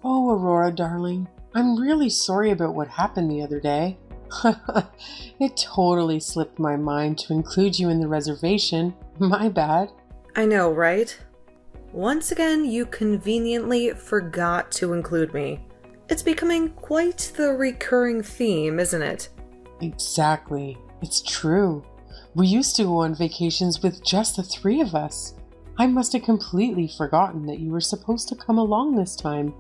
Oh, Aurora, darling, I'm really sorry about what happened the other day. It totally slipped my mind to include you in the reservation. My bad. I know, right? Once again, you conveniently forgot to include me. It's becoming quite the recurring theme, isn't it? Exactly. It's true. We used to go on vacations with just the three of us. I must have completely forgotten that you were supposed to come along this time.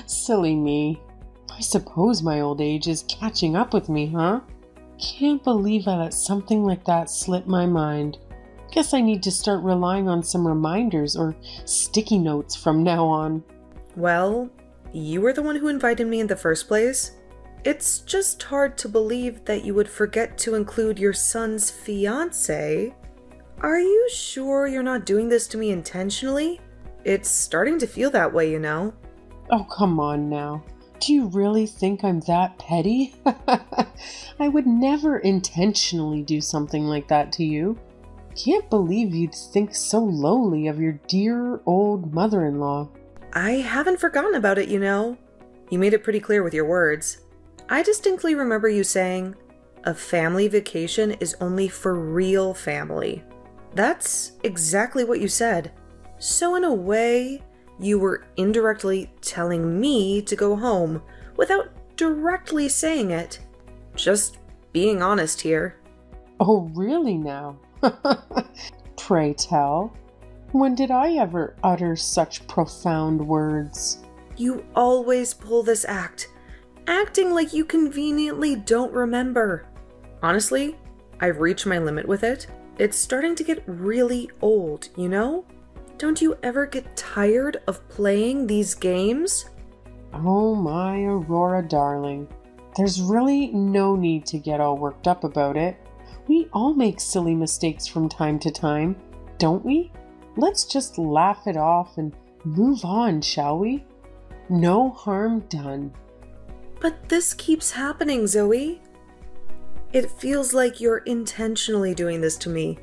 Silly me. I suppose my old age is catching up with me, huh? Can't believe I let something like that slip my mind. Guess I need to start relying on some reminders or sticky notes from now on. Well, you were the one who invited me in the first place. It's just hard to believe that you would forget to include your son's fiancé. Are you sure you're not doing this to me intentionally? It's starting to feel that way, you know. Oh, come on now. Do you really think I'm that petty? I would never intentionally do something like that to you. Can't believe you'd think so lowly of your dear old mother-in-law. I haven't forgotten about it, you know. You made it pretty clear with your words. I distinctly remember you saying, a family vacation is only for real family. That's exactly what you said. So in a way, you were indirectly telling me to go home without directly saying it. Just being honest here. Oh, really now? Pray tell, when did I ever utter such profound words? You always pull this act, acting like you conveniently don't remember. Honestly, I've reached my limit with it. It's starting to get really old, you know? Don't you ever get tired of playing these games? Oh my Aurora darling, there's really no need to get all worked up about it. We all make silly mistakes from time to time, don't we? Let's just laugh it off and move on, shall we? No harm done. But this keeps happening, Zoe. It feels like you're intentionally doing this to me.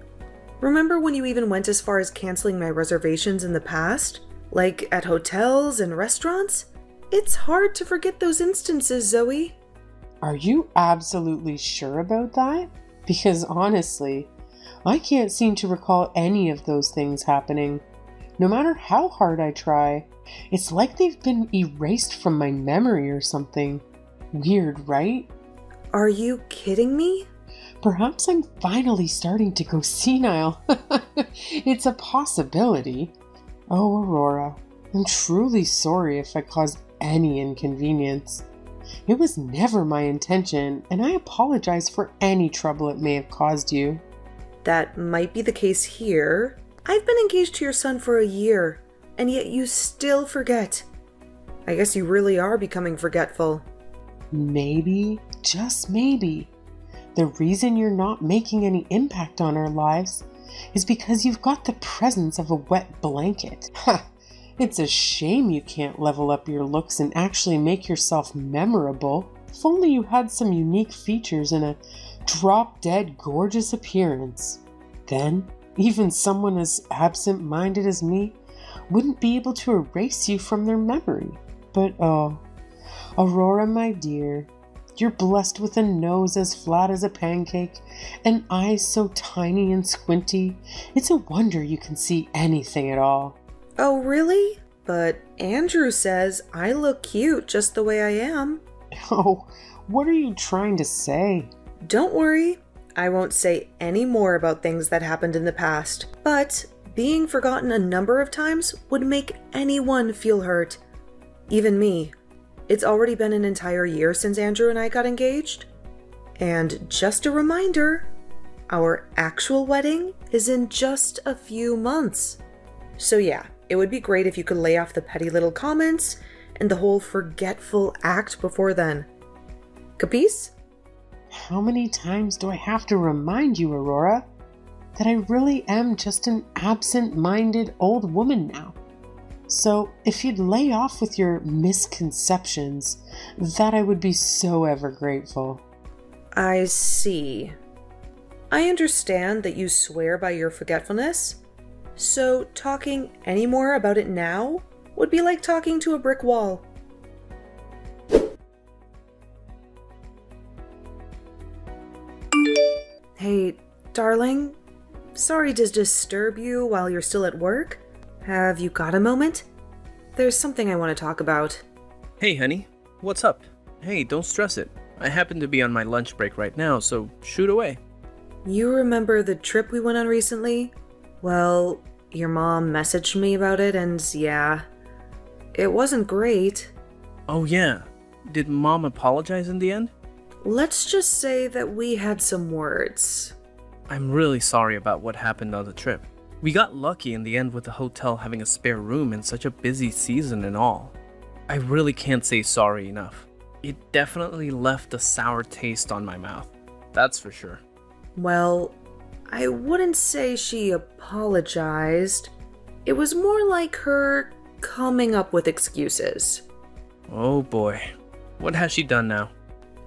Remember when you even went as far as canceling my reservations in the past? Like at hotels and restaurants? It's hard to forget those instances, Zoe. Are you absolutely sure about that? Because honestly, I can't seem to recall any of those things happening. No matter how hard I try, it's like they've been erased from my memory or something. Weird, right? Are you kidding me? Perhaps I'm finally starting to go senile. It's a possibility. Oh, Aurora, I'm truly sorry if I caused any inconvenience. It was never my intention, and I apologize for any trouble it may have caused you. That might be the case here. I've been engaged to your son for a year, and yet you still forget. I guess you really are becoming forgetful. Maybe, just maybe, the reason you're not making any impact on our lives is because you've got the presence of a wet blanket. Ha! It's a shame you can't level up your looks and actually make yourself memorable. If only you had some unique features and a drop-dead gorgeous appearance. Then, even someone as absent-minded as me wouldn't be able to erase you from their memory. But oh, Aurora, my dear, you're blessed with a nose as flat as a pancake and eyes so tiny and squinty, it's a wonder you can see anything at all. Oh, really? But Andrew says I look cute just the way I am. Oh, what are you trying to say? Don't worry, I won't say any more about things that happened in the past, but being forgotten a number of times would make anyone feel hurt. Even me. It's already been an entire year since Andrew and I got engaged. And just a reminder, our actual wedding is in just a few months. So yeah, it would be great if you could lay off the petty little comments and the whole forgetful act before then. Capice? How many times do I have to remind you, Aurora, that I really am just an absent-minded old woman now? So, if you'd lay off with your misconceptions, that I would be so ever grateful. I see. I understand that you swear by your forgetfulness, so talking any more about it now would be like talking to a brick wall. Hey, darling. Sorry to disturb you while you're still at work. Have you got a moment? There's something I want to talk about. Hey, honey. What's up? Hey, don't stress it. I happen to be on my lunch break right now, so shoot away. You remember the trip we went on recently? Well, your mom messaged me about it, and yeah, it wasn't great. Oh yeah. Did Mom apologize in the end? Let's just say that we had some words. I'm really sorry about what happened on the trip. We got lucky in the end with the hotel having a spare room in such a busy season and all. I really can't say sorry enough. It definitely left a sour taste on my mouth. That's for sure. Well, I wouldn't say she apologized. It was more like her coming up with excuses. Oh boy. What has she done now?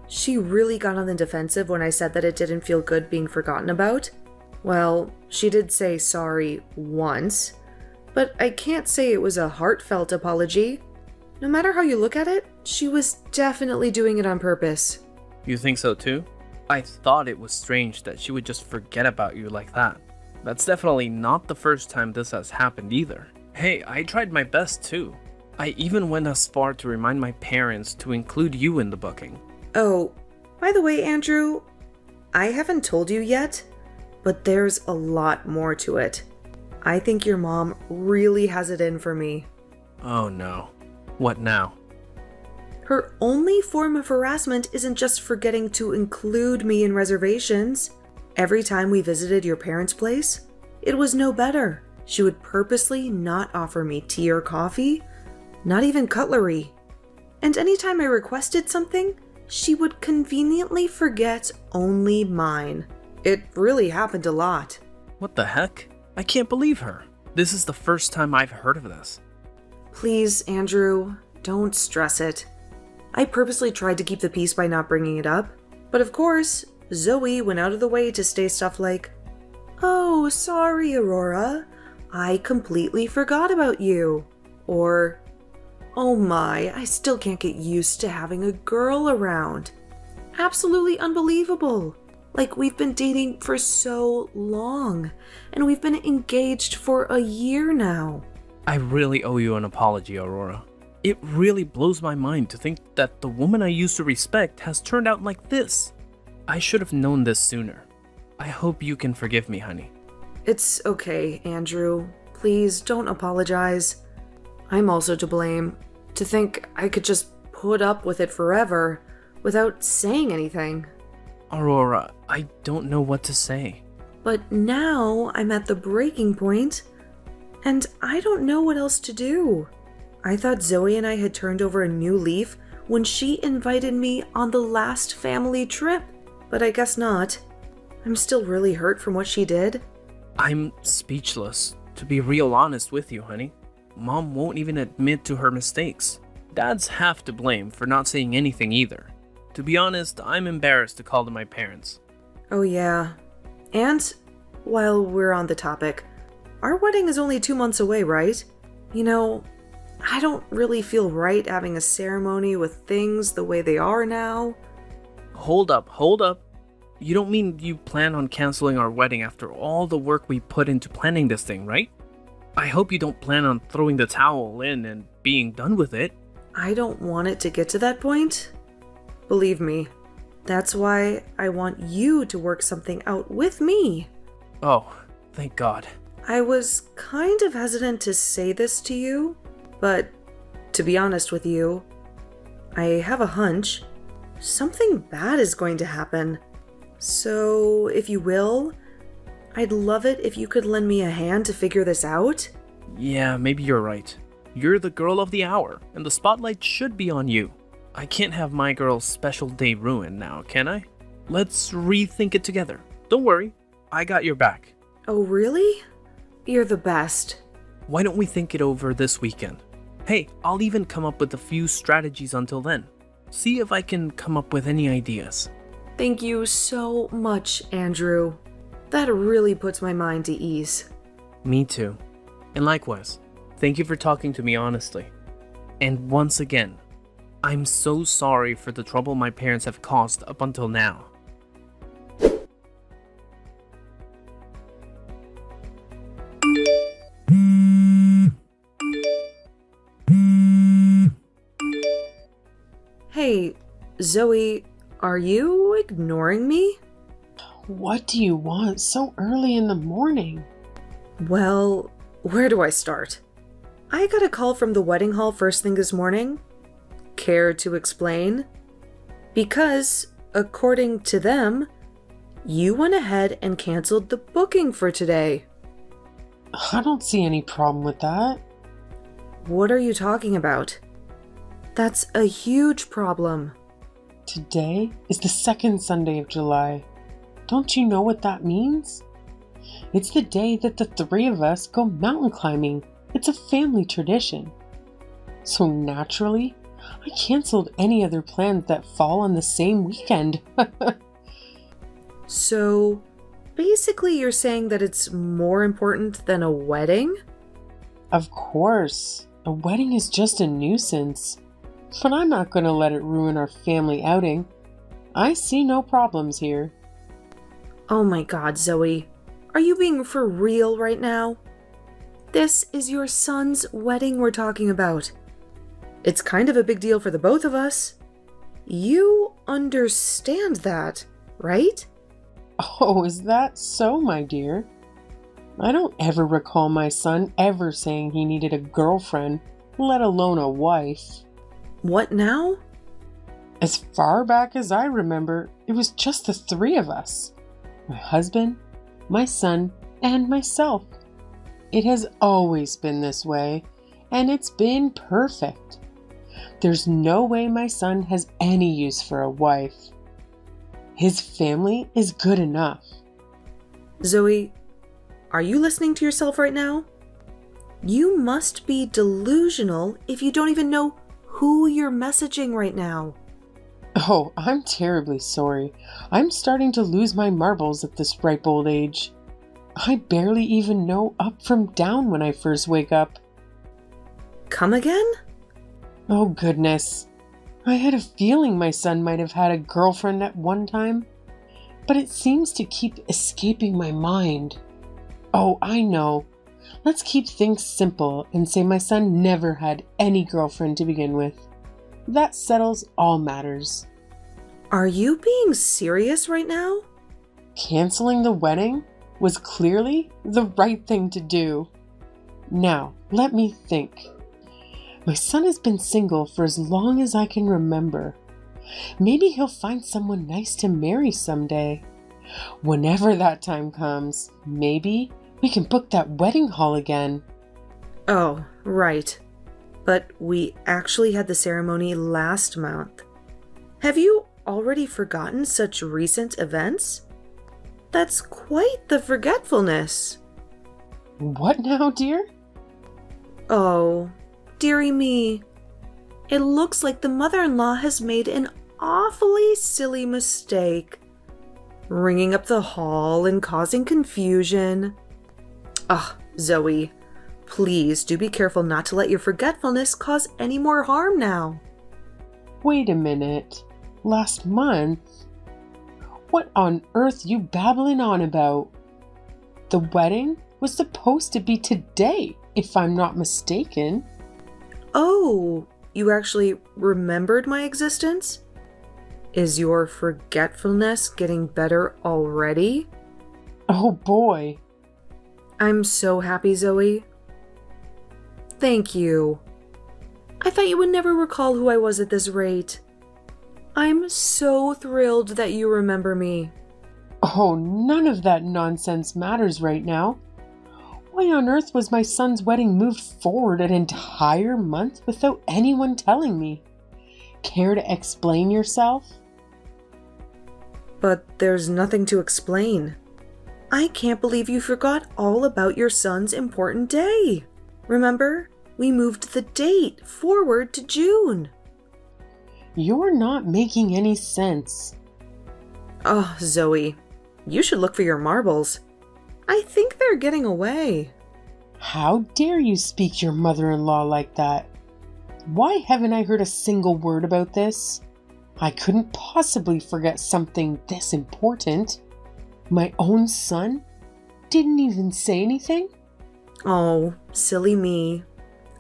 She really got on the defensive when I said that it didn't feel good being forgotten about. Well, she did say sorry once, but I can't say it was a heartfelt apology. No matter how you look at it, she was definitely doing it on purpose. You think so too? I thought it was strange that she would just forget about you like that. That's definitely not the first time this has happened either. Hey, I tried my best too. I even went as far to remind my parents to include you in the booking. Oh, by the way, Andrew, I haven't told you yet, but there's a lot more to it. I think your mom really has it in for me. Oh no. What now? Her only form of harassment isn't just forgetting to include me in reservations. Every time we visited your parents' place, it was no better. She would purposely not offer me tea or coffee, not even cutlery. And anytime I requested something, she would conveniently forget only mine. It really happened a lot. What the heck? I can't believe her. This is the first time I've heard of this. Please, Andrew, don't stress it. I purposely tried to keep the peace by not bringing it up. But of course, Zoe went out of the way to say stuff like, "Oh, sorry, Aurora. I completely forgot about you." Or, "Oh my, I still can't get used to having a girl around." Absolutely unbelievable. Like we've been dating for so long, and we've been engaged for a year now. I really owe you an apology, Aurora. It really blows my mind to think that the woman I used to respect has turned out like this. I should have known this sooner. I hope you can forgive me, honey. It's okay, Andrew. Please don't apologize. I'm also to blame. To think I could just put up with it forever without saying anything. Aurora, I don't know what to say. But now I'm at the breaking point, and I don't know what else to do. I thought Zoe and I had turned over a new leaf when she invited me on the last family trip, but I guess not. I'm still really hurt from what she did. I'm speechless, to be real honest with you, honey. Mom won't even admit to her mistakes. Dad's half to blame for not saying anything either. To be honest, I'm embarrassed to call them my parents. Oh yeah. And, while we're on the topic, our wedding is only 2 months away, right? You know, I don't really feel right having a ceremony with things the way they are now. Hold up. You don't mean you plan on canceling our wedding after all the work we put into planning this thing, right? I hope you don't plan on throwing the towel in and being done with it. I don't want it to get to that point. Believe me, that's why I want you to work something out with me. Oh, thank God. I was kind of hesitant to say this to you, but to be honest with you, I have a hunch. Something bad is going to happen. So, if you will, I'd love it if you could lend me a hand to figure this out. Yeah, maybe you're right. You're the girl of the hour, and the spotlight should be on you. I can't have my girl's special day ruined now, can I? Let's rethink it together. Don't worry, I got your back. Oh, really? You're the best. Why don't we think it over this weekend? Hey, I'll even come up with a few strategies until then. See if I can come up with any ideas. Thank you so much, Andrew. That really puts my mind to ease. Me too. And likewise. Thank you for talking to me honestly. And once again, I'm so sorry for the trouble my parents have caused up until now. Hey, Zoe, are you ignoring me? What do you want so early in the morning? Well, where do I start? I got a call from the wedding hall first thing this morning. Care to explain? Because, according to them, you went ahead and canceled the booking for today. I don't see any problem with that. What are you talking about? That's a huge problem. Today is the second Sunday of July. Don't you know what that means? It's the day that the three of us go mountain climbing. It's a family tradition. So naturally, I canceled any other plans that fall on the same weekend. So, basically you're saying that it's more important than a wedding? Of course, a wedding is just a nuisance. But I'm not going to let it ruin our family outing. I see no problems here. Oh my god, Zoe. Are you being for real right now? This is your son's wedding we're talking about. It's kind of a big deal for the both of us. You understand that, right? Oh, is that so, my dear? I don't ever recall my son ever saying he needed a girlfriend, let alone a wife. What now? As far back as I remember, it was just the three of us. My husband, my son, and myself. It has always been this way, and it's been perfect. There's no way my son has any use for a wife. His family is good enough. Zoe, are you listening to yourself right now? You must be delusional if you don't even know who you're messaging right now. Oh, I'm terribly sorry. I'm starting to lose my marbles at this ripe old age. I barely even know up from down when I first wake up. Come again? Oh goodness. I had a feeling my son might have had a girlfriend at one time, but it seems to keep escaping my mind. Oh, I know. Let's keep things simple and say my son never had any girlfriend to begin with. That settles all matters. Are you being serious right now? Canceling the wedding was clearly the right thing to do. Now, let me think. My son has been single for as long as I can remember. Maybe he'll find someone nice to marry someday. Whenever that time comes, maybe we can book that wedding hall again. Oh, right. But we actually had the ceremony last month. Have you already forgotten such recent events? That's quite the forgetfulness. What now, dear? Oh, dearie me. It looks like the mother-in-law has made an awfully silly mistake. Ringing up the hall and causing confusion. Ah, Zoe, please do be careful not to let your forgetfulness cause any more harm now. Wait a minute. Last month? What on earth you babbling on about? The wedding was supposed to be today, if I'm not mistaken. Oh, you actually remembered my existence? Is your forgetfulness getting better already? Oh boy. I'm so happy, Zoe. Thank you. I thought you would never recall who I was at this rate. I'm so thrilled that you remember me. Oh, none of that nonsense matters right now. Why on earth was my son's wedding moved forward an entire month without anyone telling me? Care to explain yourself? But there's nothing to explain. I can't believe you forgot all about your son's important day. Remember, we moved the date forward to June. You're not making any sense. Oh, Zoe, you should look for your marbles. I think they're getting away. How dare you speak your mother-in-law like that? Why haven't I heard a single word about this? I couldn't possibly forget something this important. My own son didn't even say anything? Oh, silly me.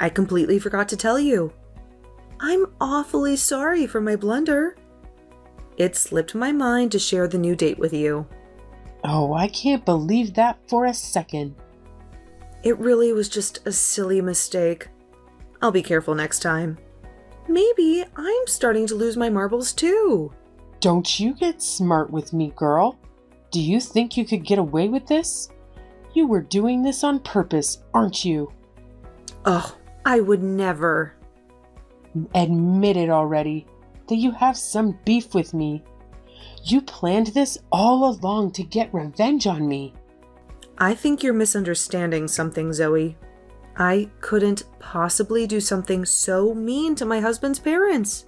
I completely forgot to tell you. I'm awfully sorry for my blunder. It slipped my mind to share the new date with you. Oh, I can't believe that for a second. It really was just a silly mistake. I'll be careful next time. Maybe I'm starting to lose my marbles too. Don't you get smart with me, girl. Do you think you could get away with this? You were doing this on purpose, aren't you? Oh, I would never. Admit it already, that you have some beef with me. You planned this all along to get revenge on me. I think you're misunderstanding something, Zoe. I couldn't possibly do something so mean to my husband's parents.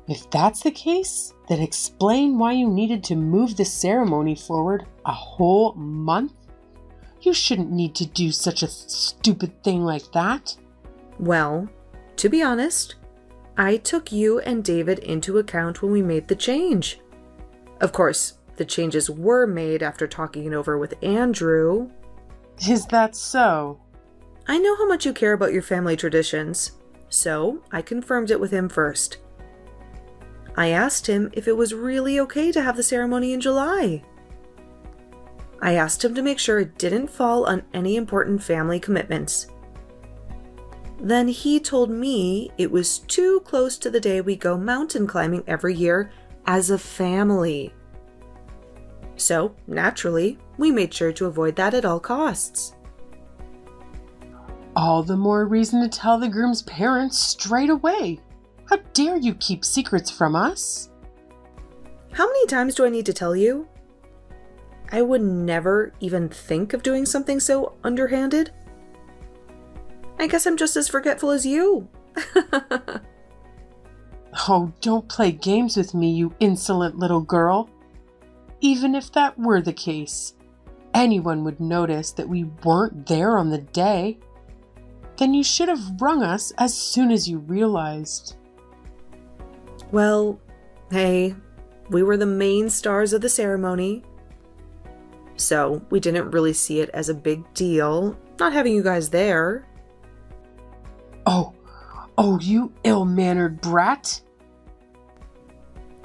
If that's the case, then explain why you needed to move the ceremony forward a whole month. You shouldn't need to do such a stupid thing like that. Well, to be honest, I took you and David into account when we made the change. Of course, the changes were made after talking it over with Andrew. Is that so? I know how much you care about your family traditions, so I confirmed it with him first. I asked him if it was really okay to have the ceremony in July. I asked him to make sure it didn't fall on any important family commitments. Then he told me it was too close to the day we go mountain climbing every year as a family. So, naturally, we made sure to avoid that at all costs. All the more reason to tell the groom's parents straight away. How dare you keep secrets from us? How many times do I need to tell you? I would never even think of doing something so underhanded. I guess I'm just as forgetful as you. Oh, don't play games with me, you insolent little girl. Even if that were the case, anyone would notice that we weren't there on the day. Then you should have rung us as soon as you realized. Well, hey, we were the main stars of the ceremony. So we didn't really see it as a big deal, not having you guys there. Oh, you ill-mannered brat.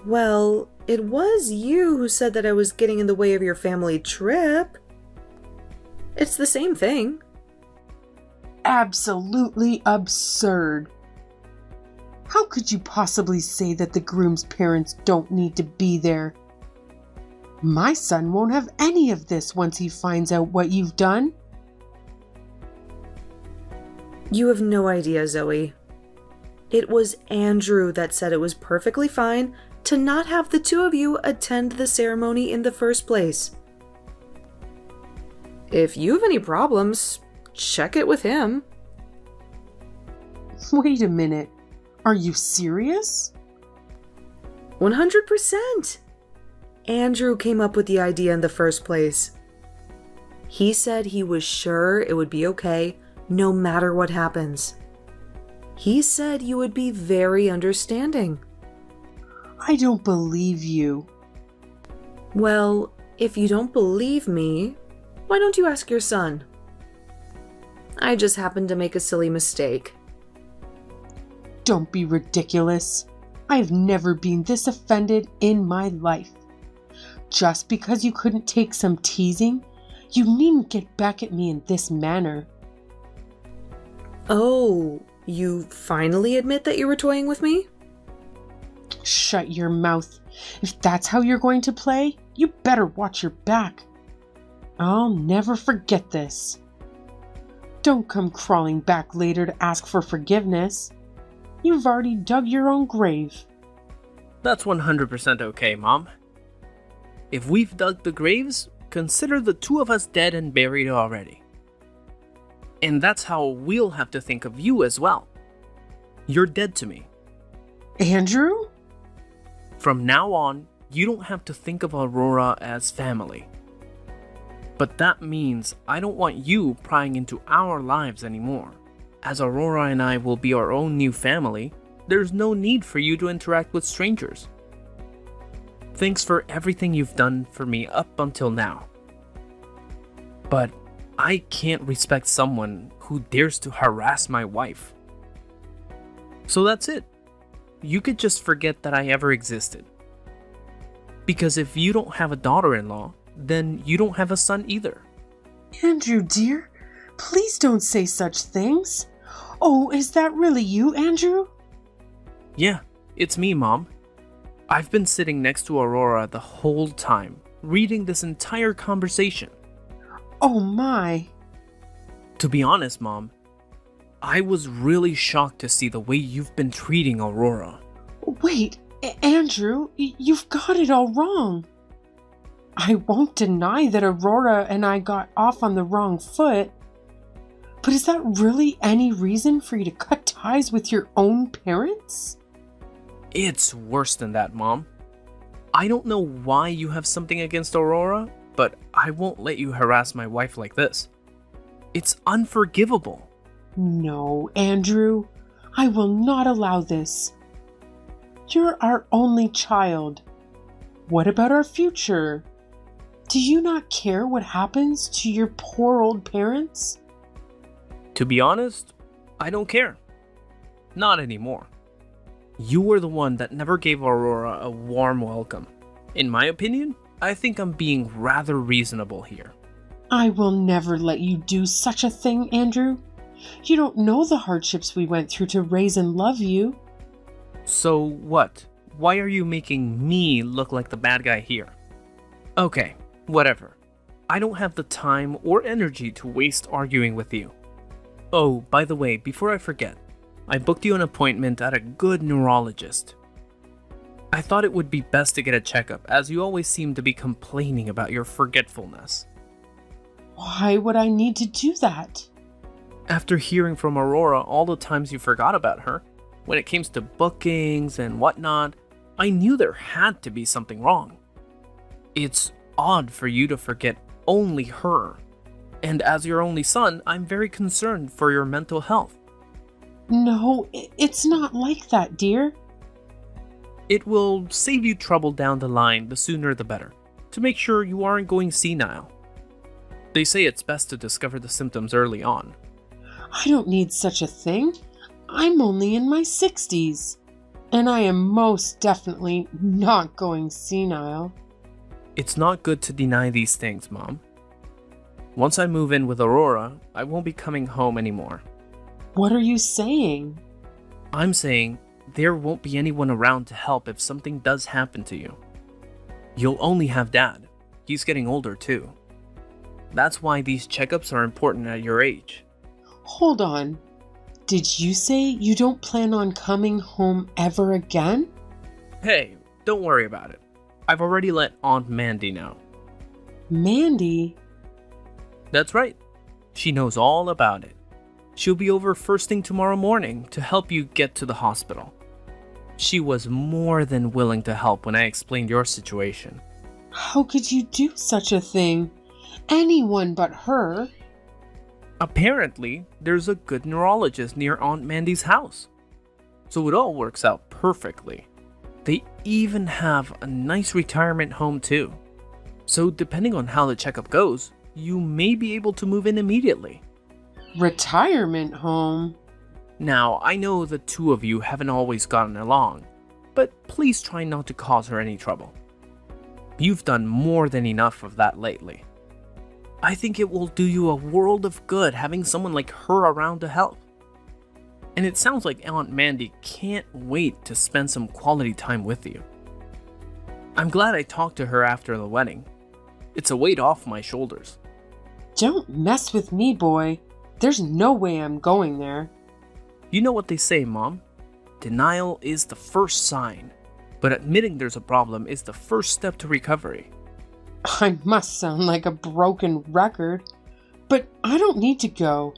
Well, it was you who said that I was getting in the way of your family trip. It's the same thing. Absolutely absurd. How could you possibly say that the groom's parents don't need to be there? My son won't have any of this once he finds out what you've done. You have no idea, Zoe. It was Andrew that said it was perfectly fine to not have the two of you attend the ceremony in the first place. If you have any problems, check it with him. Wait a minute. Are you serious? 100%. Andrew came up with the idea in the first place. He said he was sure it would be okay no matter what happens. He said you would be very understanding. I don't believe you. Well, if you don't believe me, why don't you ask your son? I just happened to make a silly mistake. Don't be ridiculous. I've never been this offended in my life. Just because you couldn't take some teasing, you needn't get back at me in this manner. Oh, you finally admit that you were toying with me? Shut your mouth. If that's how you're going to play, you better watch your back. I'll never forget this. Don't come crawling back later to ask for forgiveness. You've already dug your own grave. That's 100% okay, Mom. If we've dug the graves, consider the two of us dead and buried already. And that's how we'll have to think of you as well. You're dead to me. Andrew? From now on, you don't have to think of Aurora as family. But that means I don't want you prying into our lives anymore. As Aurora and I will be our own new family, there's no need for you to interact with strangers. Thanks for everything you've done for me up until now. But I can't respect someone who dares to harass my wife. So that's it. You could just forget that I ever existed. Because if you don't have a daughter-in-law, then you don't have a son either. Andrew, dear, please don't say such things. Oh, is that really you, Andrew? Yeah, it's me, Mom. I've been sitting next to Aurora the whole time, reading this entire conversation. Oh my. To be honest, Mom, I was really shocked to see the way you've been treating Aurora. Wait, Andrew, you've got it all wrong. I won't deny that Aurora and I got off on the wrong foot. But is that really any reason for you to cut ties with your own parents? It's worse than that, Mom. I don't know why you have something against Aurora, but I won't let you harass my wife like this. It's unforgivable. No, Andrew, I will not allow this. You're our only child. What about our future? Do you not care what happens to your poor old parents? To be honest, I don't care. Not anymore. You were the one that never gave Aurora a warm welcome. In my opinion, I think I'm being rather reasonable here. I will never let you do such a thing, Andrew. You don't know the hardships we went through to raise and love you. So what? Why are you making me look like the bad guy here? Okay, whatever. I don't have the time or energy to waste arguing with you. Oh, by the way, before I forget, I booked you an appointment at a good neurologist. I thought it would be best to get a checkup, as you always seem to be complaining about your forgetfulness. Why would I need to do that? After hearing from Aurora all the times you forgot about her, when it came to bookings and whatnot, I knew there had to be something wrong. It's odd for you to forget only her. And as your only son, I'm very concerned for your mental health. No, it's not like that, dear. It will save you trouble down the line, the sooner the better, to make sure you aren't going senile. They say it's best to discover the symptoms early on. I don't need such a thing. I'm only in my 60s. And I am most definitely not going senile. It's not good to deny these things, Mom. Once I move in with Aurora, I won't be coming home anymore. What are you saying? I'm saying there won't be anyone around to help if something does happen to you. You'll only have Dad. He's getting older too. That's why these checkups are important at your age. Hold on. Did you say you don't plan on coming home ever again? Hey, don't worry about it. I've already let Aunt Mandy know. Mandy? That's right. She knows all about it. She'll be over first thing tomorrow morning to help you get to the hospital. She was more than willing to help when I explained your situation. How could you do such a thing? Anyone but her. Apparently, there's a good neurologist near Aunt Mandy's house. So it all works out perfectly. They even have a nice retirement home too. So depending on how the checkup goes, you may be able to move in immediately. Retirement home? Now, I know the two of you haven't always gotten along, but please try not to cause her any trouble. You've done more than enough of that lately. I think it will do you a world of good having someone like her around to help. And it sounds like Aunt Mandy can't wait to spend some quality time with you. I'm glad I talked to her after the wedding. It's a weight off my shoulders. Don't mess with me, boy. There's no way I'm going there. You know what they say, Mom? Denial is the first sign, but admitting there's a problem is the first step to recovery. I must sound like a broken record, but I don't need to go.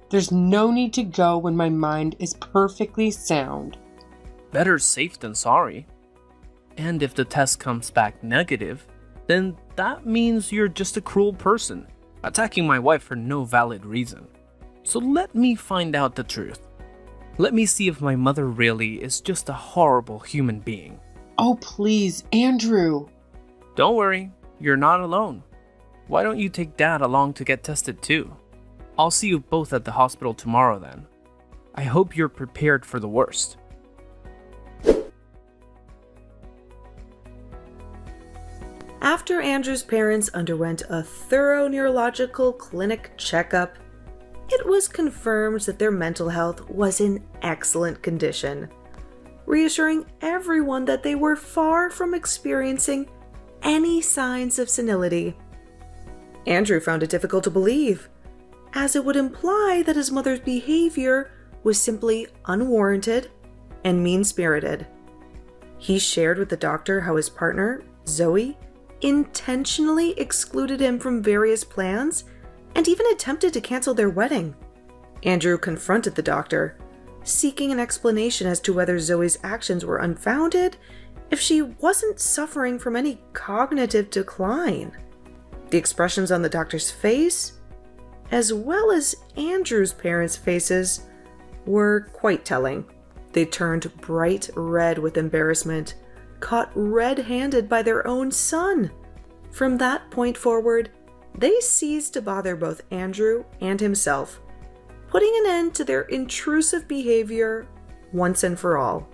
There's no need to go when my mind is perfectly sound. Better safe than sorry. And if the test comes back negative, then that means you're just a cruel person, attacking my wife for no valid reason. So let me find out the truth. Let me see if my mother really is just a horrible human being. Oh, please, Andrew. Don't worry, you're not alone. Why don't you take Dad along to get tested too? I'll see you both at the hospital tomorrow then. I hope you're prepared for the worst. After Andrew's parents underwent a thorough neurological clinic checkup, it was confirmed that their mental health was in excellent condition, reassuring everyone that they were far from experiencing any signs of senility. Andrew found it difficult to believe, as it would imply that his mother's behavior was simply unwarranted and mean-spirited. He shared with the doctor how his partner, Zoe, intentionally excluded him from various plans and even attempted to cancel their wedding. Andrew confronted the doctor, seeking an explanation as to whether Zoe's actions were unfounded if she wasn't suffering from any cognitive decline. The expressions on the doctor's face, as well as Andrew's parents' faces, were quite telling. They turned bright red with embarrassment, caught red-handed by their own son. From that point forward, they ceased to bother both Andrew and himself, putting an end to their intrusive behavior once and for all.